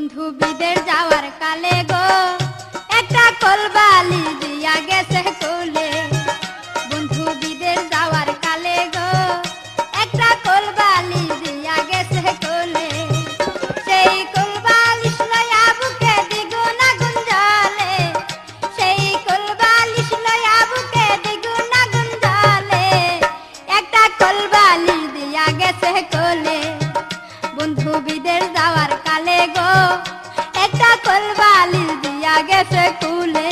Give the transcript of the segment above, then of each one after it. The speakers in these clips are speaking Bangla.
বন্ধু বিদের যাওয়ার কালে গো একটা কলবালি দিয়া গেছে কোলে। বন্ধু বিদের যাওয়ার কালে গো একটা কলবালি দিয়া গেছে কোলে। সেই কলবালিশ লয়া বুকে দ্বিগুণ আগুন জ্বলে, সেই কলবালিশ লয়া বুকে দ্বিগুণ আগুন জ্বলে। একটা কলবালি দিয়া গেছে কোলে। বন্ধু বিদের যাওয়ার কালে গো একটা কলবালি দিয়া গেছে কুলে।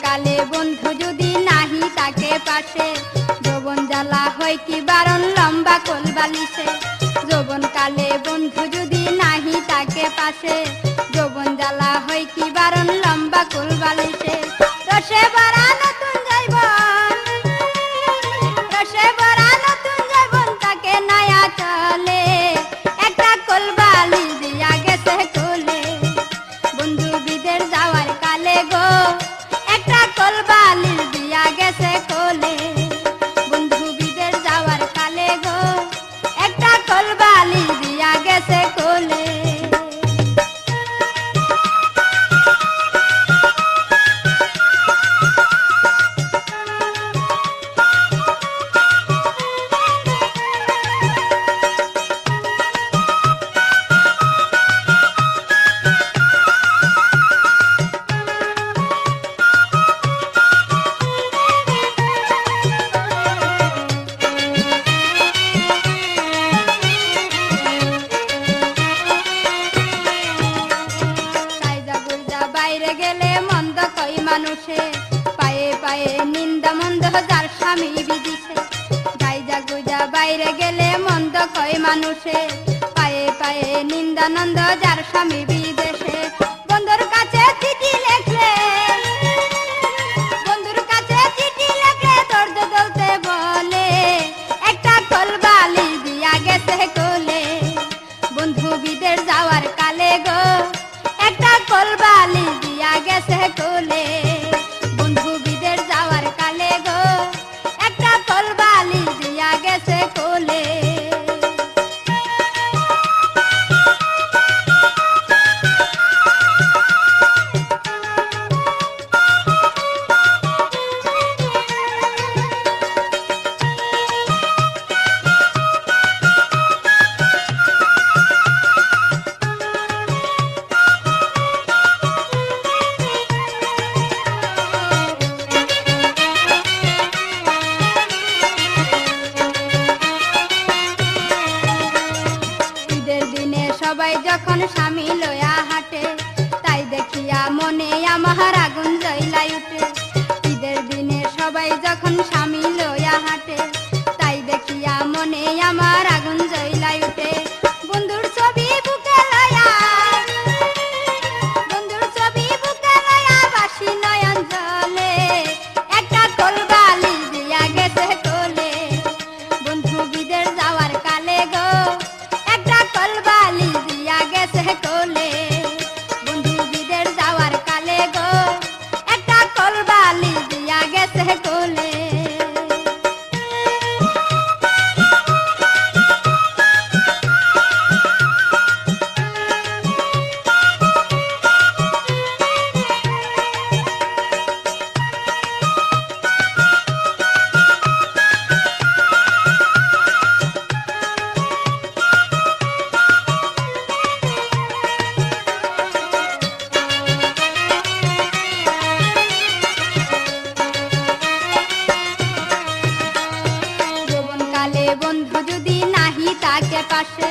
কালে বন্ধু যদি নাহি তাকে পাশে, যৌবন জ্বালা হয় কি বারণ লম্বা কোলবালিশে। যৌবন কালে বন্ধু যদি নাহি তাকে পাশে, যৌবন জ্বালা হয় কি বারণ লম্বা কোলবালিশে। রসে ভরা নতুন যৌবন, রসে ভরা নতুন যৌবন তাকে নয়া চলে। একটা কোলবালি দিয়া গেছে কোলে। বন্ধু বিদের যাওয়ার কালে গো একটা কলবালি দিয়া গেছে কোলে। বন্ধু বিদের যাওয়ার কালে গো একটা কলবালি দিয়া গেছে কোলে। বাইরে গেলে মন্দ কই মানুষে, পায়ে পায়ে নিন্দা মন্দ যার স্বামী বিদিছে। গাইজা গুজা বাইরে গেলে মন্দ কই মানুষে, পায়ে পায়ে নিন্দা নন্দ যার স্বামী বিদেশে। বন্ধুর কাছে চিঠি লেখলে, বন্ধুর কাছে চিঠি লেখলে দর্দ দলতে বলে। একটা কলবালি দিয়া গেছে কোলে। বন্ধু বিদের যাওয়ার কালে গো একটা কলবালি দিয়া গেছে কোলে। বন্ধু বিদের যাওয়ার কালে গো একটা কলবালি দিয়া গেছে কোলে। সবাই যখন স্বামী লয়া হাঁটে, তাই দেখিয়া মনে আমার আগুন জ্বলাই উঠে। ঈদের দিনে সবাই যখন স্বামী লয়া হাঁটে, তাই দেখিয়া মনে আমার আগুন জ্বলাই উঠে। বন্ধুর ছবি বুকে লয়া, বন্ধুর ছবি বুকে লয়া বাসি নয়ন জলে। একটা কলবালি দিয়া গেছে কোলে। বন্ধু বিদের যাওয়ার কালে গো একটা কলবালি দিয়া গেছে কোলে। বন্ধু বিদের যাওয়ার কালে গো একটা কলবালি দিয়া গেছে কোলে। বন্ধু যদি নাহি তাকে পাশে,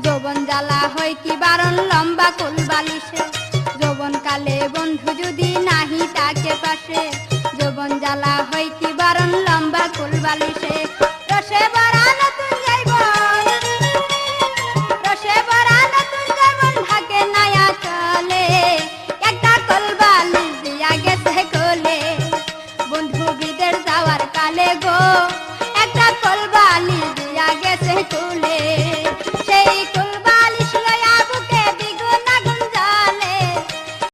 যৌবন জ্বালা হয় কি বারণ লম্বা কোলবালিশে। যৌবন কালে বন্ধু যদি নাহি তাকে পাশে, যৌবন জ্বালা হয় কি বারণ লম্বা কোলবালিশে। রসে ভরা নতুন যৌবন, রসে ভরা বালি দিয়া গেছে তুলে